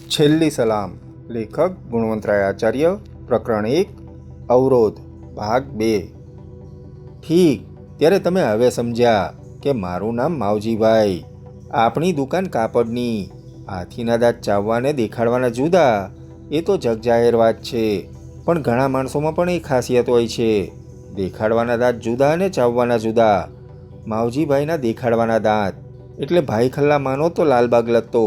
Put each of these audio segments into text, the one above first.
છેલ્લી સલામ. લેખક ગુણવંતરાય આચાર્ય. પ્રકરણ 1. અવરોધ. ભાગ 2. ઠીક, ત્યારે તમે હવે સમજ્યા કે મારું નામ માવજીભાઈ. આપણી દુકાન કાપડની. હાથીના દાંત ચાવવાને દેખાડવાના જુદા, એ તો જગજાહેર વાત છે. પણ ઘણા માણસોમાં પણ એ ખાસિયત હોય છે. દેખાડવાના દાંત જુદા અને ચાવવાના જુદા. માવજીભાઈના દેખાડવાના દાંત એટલે ભાઈ ખલ્લા માનો તો લાલબાગ લત્તો,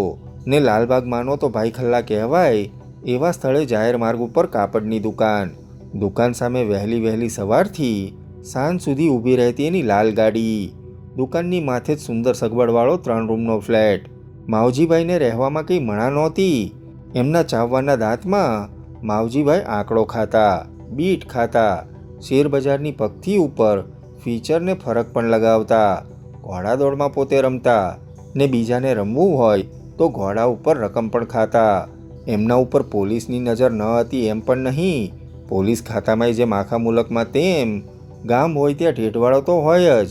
ને લાલબાગ માનો તો ભાઈ ખલ્લા કહેવાય એવા સ્થળે જાહેર માર્ગ ઉપર કાપડની દુકાન. દુકાન સામે વહેલી સવારથી સાંજ સુધી ઊભી રહેતી એની લાલ ગાડી. દુકાનની માથે જ સુંદર સગવડવાળો 3 રૂમનો ફ્લેટ. માવજીભાઈને રહેવામાં કંઈ મણા નહોતી. એમના ચાવવાના દાંતમાં માવજીભાઈ આંકડો ખાતા, બીટ ખાતા, શેરબજારની પગથી ઉપર ફીચરને ફરક પણ લગાવતા, ઘોડાદોડમાં પોતે રમતા, ને બીજાને રમવું હોય તો ઘોડા ઉપર રકમ પણ ખાતા. એમના ઉપર પોલીસની નજર ન હતી એમ પણ નહીં. પોલીસ ખાતામાં જેમ આખા મુલકમાં તેમ ગામ હોય ત્યાં ઢેઢવાળો તો હોય જ,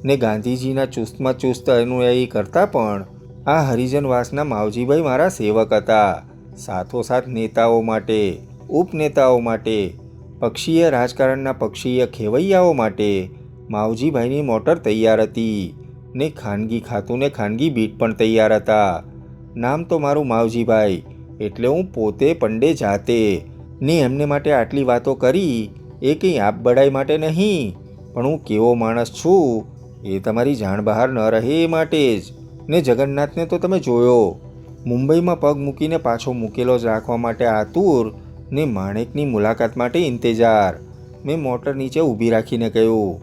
ને ગાંધીજીના ચુસ્તમાં ચુસ્ત અનુયાયી કરતાં પણ આ હરિજનવાસના માવજીભાઈ મારા સેવક હતા. સાથોસાથ નેતાઓ માટે, ઉપનેતાઓ માટે, પક્ષીય રાજકારણના પક્ષીય ખેવૈયાઓ માટે માવજીભાઈની મોટર તૈયાર હતી, ને ખાનગી ખાતું ને ખાનગી બીટ પણ તૈયાર હતા. નામ તો મારું માવજીભાઈ, એટલે હું પોતે પંડે જાતે. ને એમને માટે આટલી વાતો કરી એ કંઈ આપ બડાઈ માટે નહીં, પણ હું કેવો માણસ છું એ તમારી જાણ બહાર ન રહે એ માટે જ. ને જગન્નાથને તો તમે જોયો, મુંબઈમાં પગ મૂકીને પાછો મૂકેલો જ રાખવા માટે આતુર, ને માણેકની મુલાકાત માટે ઇંતજાર. મેં મોટર નીચે ઊભી રાખીને કહ્યું,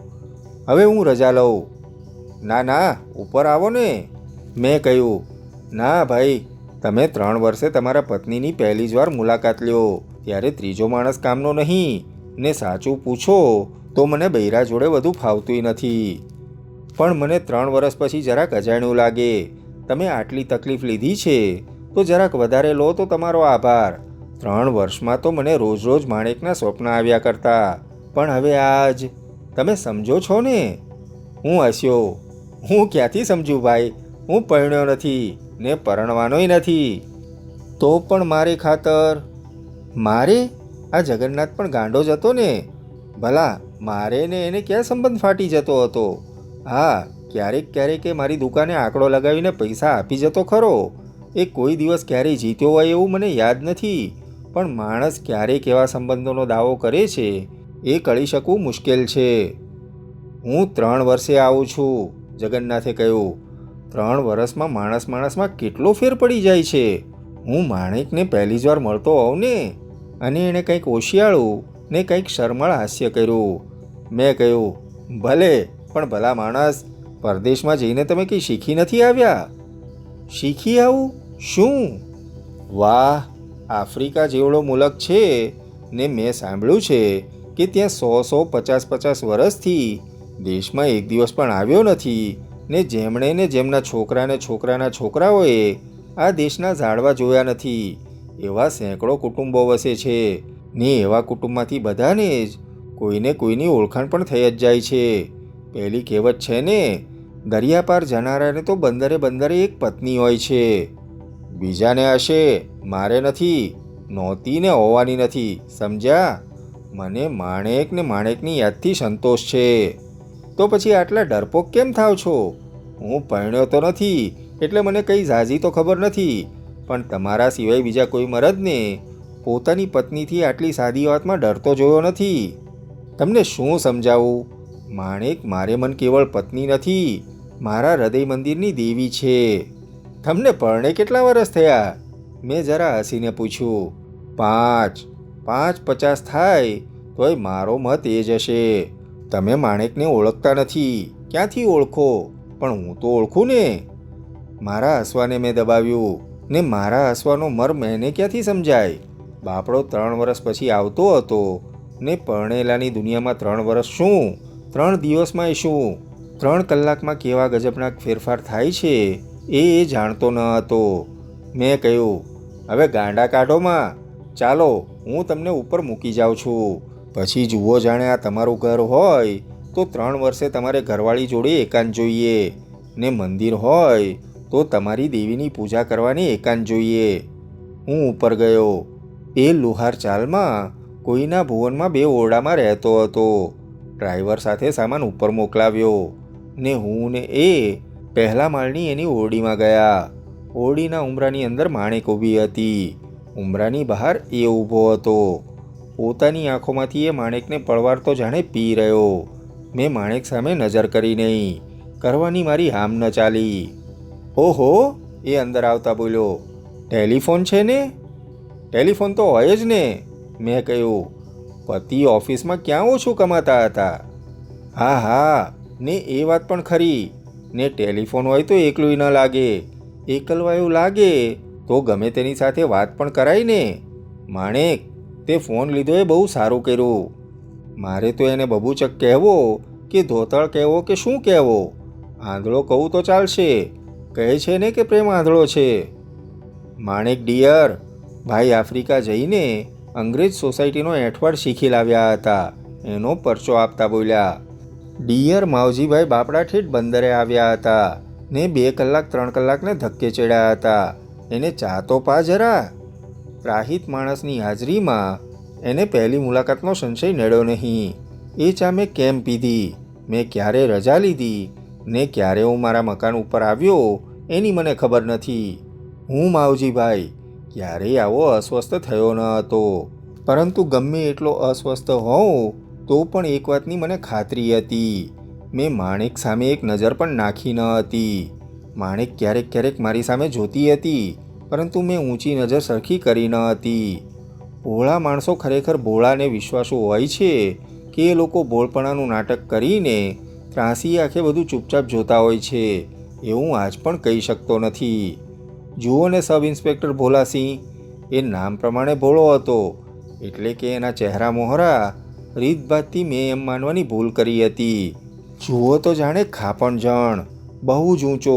હવે હું રજા લઉં. ના ના, ઉપર આવો ને. મેં કહ્યું, ના ભાઈ, તમે 3 વર્ષે તમારા પત્નીની પહેલી જ વાર મુલાકાત લ્યો, ત્યારે ત્રીજો માણસ કામનો નહીં. ને સાચું પૂછો તો મને બૈરા જોડે વધુ ફાવતુંય નથી. પણ મને 3 વર્ષ પછી જરાક અજાણ્યું લાગે. તમે આટલી તકલીફ લીધી છે તો જરાક વધારે લો તો તમારો આભાર. 3 વર્ષમાં તો મને રોજ માણેકના સ્વપ્ન આવ્યા કરતા, પણ હવે આજ તમે સમજો છો ને? હું હસ્યો. હું ક્યાંથી સમજું ભાઈ, હું પરણ્યો નથી ને પરણવાનોય નથી. તો પણ મારે ખાતર. મારે? આ જગન્નાથ પણ ગાંડો જ હતો ને. ભલા મારે ને એને ક્યાં સંબંધ ફાટી જતો હતો? હા, ક્યારેક એ મારી દુકાને આંકડો લગાવીને પૈસા આપી જતો ખરો. એ કોઈ દિવસ ક્યારેય જીત્યો હોય એવું મને યાદ નથી. પણ માણસ ક્યારેક એવા સંબંધોનો દાવો કરે છે એ કળી શકવું મુશ્કેલ છે. હું 3 વર્ષે આવું છું, જગન્નાથે કહ્યું. 3 વર્ષમાં માણસમાં કેટલો ફેર પડી જાય છે. હું માણેકને પહેલી જ વાર મળતો હોઉં ને. અને એણે કંઈક ઓશિયાળું ને કંઈક શરમળ હાસ્ય કર્યું. મેં કહ્યું, ભલે, પણ ભલા માણસ, પરદેશમાં જઈને તમે કંઈ શીખી નથી આવ્યા? શીખી આવું? શું? વાહ, આફ્રિકા જેવડો મુલક છે, ને મેં સાંભળ્યું છે કે ત્યાં 100-150 વર્ષથી દેશમાં એક દિવસ પણ આવ્યો નથી. ને જેમણે ને જેમના છોકરાના છોકરાઓએ આ દેશના ઝાડવા જોયા નથી એવા સેંકડો કુટુંબો વસે છે. ને એવા કુટુંબમાંથી બધાને જ કોઈની ઓળખાણ પણ થઈ જ જાય છે. પહેલી કહેવત છે ને, દરિયા પાર જનારાને તો બંદરે એક પત્ની હોય છે. બીજાને હશે, મારે નથી, નહોતી ને હોવાની નથી, સમજ્યા? મને માણેકની યાદથી સંતોષ છે. તો પછી આટલા ડરપોક કેમ થાવ છો? હું પરણ્યો તો નથી એટલે મને કંઈ ઝાઝી તો ખબર નથી, પણ તમારા સિવાય બીજા કોઈ મરદને પોતાની પત્નીથી આટલી સાદી વાતમાં ડરતો જોયો નથી. તમને શું સમજાવું? માણેક મારે મન કેવળ પત્ની નથી, મારા હૃદય મંદિરની દેવી છે. તમને પરણે કેટલા વર્ષ થયા? મેં જરા હસીને પૂછ્યું. 5 થાય તોય મારો મત એ જ હશે. તમે માણેકને ઓળખતા નથી. ક્યાંથી ઓળખો? પણ હું તો ઓળખું ને. મારા હસવાને મેં દબાવ્યું, ને મારા હસવાનો મર્મ એને ક્યાંથી સમજાય? બાપડો 3 વર્ષ પછી આવતો હતો, ને પરણેલાની દુનિયામાં 3 વર્ષ શું, 3 દિવસમાં શું, 3 કલાકમાં કેવા ગજબના ફેરફાર થાય છે એ જાણતો ન હતો. મેં કહ્યું, હવે ગાંડા કાઢોમાં, ચાલો હું તમને ઉપર મૂકી જાઉં છું. પછી જુઓ, જાણે આ તમારું ઘર હોય તો 3 વર્ષે તમારે ઘરવાળી જોડે એકાંત જોઈએ, ને મંદિર હોય તો તમારી દેવીની પૂજા કરવાની એકાંત જોઈએ. હું ઉપર ગયો. એ લુહાર ચાલમાં કોઈના ભુવનમાં 2 ઓરડામાં રહેતો હતો. ડ્રાઈવર સાથે સામાન ઉપર મોકલાવ્યો ને હું ને એ પહેલા માળની એની ઓરડીમાં ગયા. ઓરડીના ઉંબરાની અંદર માણેક ઊભી હતી. ઉંબરાની બહાર એ ઊભો હતો. પોતાની આંખોમાંથી એ માણેકને પળવારતો જાણે પી રહ્યો. મેં માણેક સામે નજર કરી નહીં. કરવાની મારી હામ ન ચાલી. ઓહો, એ અંદર આવતા બોલ્યો, ટેલિફોન છે ને? ટેલિફોન તો હોય જ ને, મેં કહ્યું. પતિ ઓફિસમાં ક્યાં ઓછું કમાતા હતા. હા હા, ને એ વાત પણ ખરી. ને ટેલિફોન હોય તો એકલું ન લાગે. એકલવાયું લાગે તો ગમે તેની સાથે વાત પણ કરાય ને. માણેક, તે ફોન લીધો એ બહુ સારું કર્યું. મારે તો એને બબૂચક કહેવો કે ધોતળ કહેવો કે શું કહેવો? આંધળો કહું તો ચાલશે. કહે છે ને કે પ્રેમ આંધળો છે. માણેક ડિયર, ભાઈ આફ્રિકા જઈને અંગ્રેજ સોસાયટીનો એઠવાડ શીખી લાવ્યા હતા. એનો પરચો આપતા બોલ્યા. ડિયર માવજીભાઈ બાપડા ઠેઠ બંદરે આવ્યા હતા ને 2 કલાક 3 કલાકને ધક્કે ચડ્યા હતા. એને ચા તો પા જરા. ત્રાહિત માણસની હાજરીમાં એને પહેલી મુલાકાતનો સંશય નડ્યો નહીં. એ ચા મેં કેમ પીધી, મેં ક્યારે રજા લીધી ને ક્યારે હું મારા મકાન ઉપર આવ્યો એની મને ખબર નથી. હું માવજીભાઈ ક્યારેય આવો અસ્વસ્થ થયો ન હતો. પરંતુ ગમે એટલો અસ્વસ્થ હોઉં તો પણ એક વાતની મને ખાતરી હતી. મેં માણેક સામે એક નજર પણ નાખી ન હતી. માણેક ક્યારેક ક્યારેક મારી સામે જોતી હતી, પરંતુ મેં ઊંચી નજર સરખી કરી ન હતી. ભોળા માણસો ખરેખર ભોળા ને વિશ્વાસુ હોય છે કે એ લોકો ભોળપણાનું નાટક કરીને ત્રાસી આંખે બધું ચૂપચાપ જોતા હોય છે. એવું આજ પણ કહી શકતો નથી. જુઓ ને સબ ઇન્સ્પેક્ટર ભોલાસિંહ, એ નામ પ્રમાણે ભોળો હતો, એટલે કે એના ચહેરા મોહરા રીતભાતથી મેં એમ માનવાની ભૂલ કરી હતી. જુઓ તો જાણે ખાપણજણ, બહુ જ ઊંચો,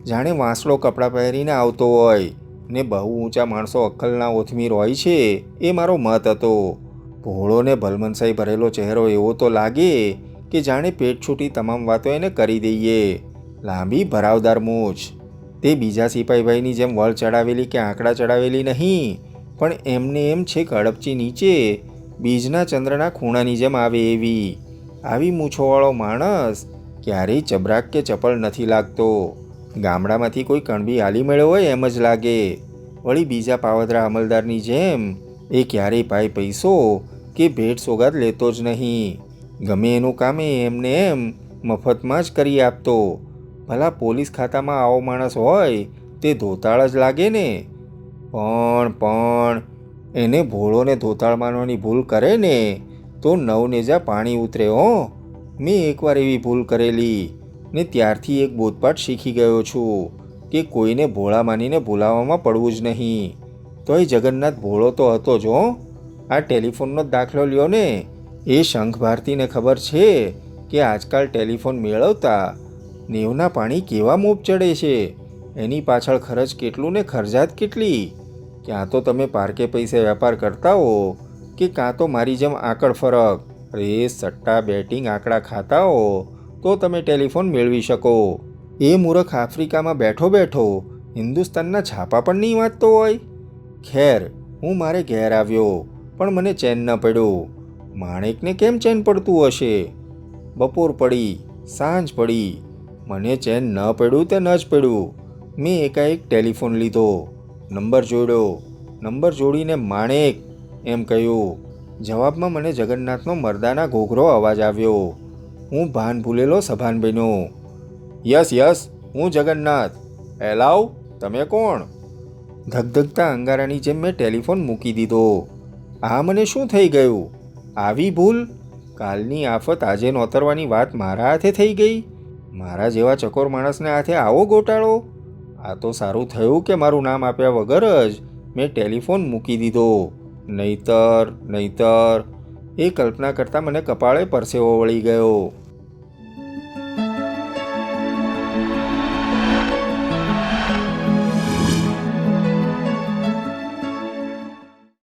જાણે વાંસળો કપડાં પહેરીને આવતો હોય ને બહુ ઊંચા માણસો અક્કલના ઓથમીર હોય છે, એ મારો મત હતો. ભોળો ને ભલમનસાઈ ભરેલો ચહેરો એવો તો લાગે કે જાણે પેટ છૂટી તમામ વાતો એને કરી દઈએ. લાંબી ભરાવદાર મૂછ. તે બીજા સિપાહીભાઈની જેમ વળ ચડાવેલી કે આંકડા ચડાવેલી નહીં, પણ એમને એમ છેક હડપચી નીચે બીજના ચંદ્રના ખૂણાની જેમ આવે એવી. આવી મૂછોવાળો માણસ ક્યારેય ચબરાક કે ચપળ નથી લાગતો. ગામડામાંથી કોઈ કણબી હાલી મળ્યો હોય એમ જ લાગે. વળી બીજા પાવદરા અમલદારની જેમ એ ક્યારેય પાય પૈસો કે ભેટ સોગાદ લેતો જ નહીં. ગમે એનું કામ એમને એમ મફતમાં જ કરી આપતો. ભલા પોલીસ ખાતામાં આવો માણસ હોય તે ધોતાળ જ લાગે ને. પણ એને ભોળોને ધોતાળ માનવાની ભૂલ કરે ને તો નવનેજા પાણી ઉતરે હો. મેં એકવાર એવી ભૂલ કરેલી ને ત્યારથી એક બોધપાઠ શીખી ગયો છું કે કોઈને ભોળા માનીને ભૂલાવામાં પડવું જ નહીં. તોય જગન્નાથ ભોળો તો હતો જ હો. આ ટેલિફોનનો જ દાખલો લ્યો ને. એ શંખ ભારતીને ખબર છે કે આજકાલ ટેલિફોન મેળવતા 90ના પાણી કેવા મોપ ચડે છે. એની પાછળ ખર્ચ કેટલું ને ખર્જાત કેટલી. ક્યાં તો તમે પારકે પૈસે વેપાર કરતા હો કે કાં તો મારી જેમ આંકડ ફરક, રેસ, સટ્ટા, બેટિંગ આંકડા ખાતા હો તો તમે ટેલિફોન મેળવી શકો. એ મૂરખ આફ્રિકામાં બેઠો બેઠો હિન્દુસ્તાનના છાપા પણ નહીં વાંચતો હોય. ખેર, હું મારે ઘેર આવ્યો પણ મને ચેન ન પડ્યો. માણેકને કેમ ચેન પડતું હશે? બપોર પડી, સાંજ પડી, મને ચેન ન પડ્યું તે ન જ પડ્યું. મેં એકાએક ટેલિફોન લીધો, નંબર જોડ્યો. નંબર જોડીને માણેક એમ કહ્યું. જવાબમાં મને જગન્નાથનો મરદાના ઘોઘરો અવાજ આવ્યો. હું ભાન ભૂલેલો સભાન બન્યો. યસ, હું જગન્નાથ. હેલાવ, તમે કોણ? ધગધગતા અંગારાની જેમ મેં ટેલિફોન મૂકી દીધો. આ મને શું થઈ ગયું? આવી ભૂલ? કાલની આફત આજે નોતરવાની વાત મારા હાથે થઈ ગઈ. મારા જેવા ચકોર માણસને હાથે આવો ગોટાળો? આ તો સારું થયું કે મારું નામ આપ્યા વગર જ મેં ટેલિફોન મૂકી દીધો. નહીતર એ કલ્પના કરતાં મને કપાળે પરસેવો વળી ગયો.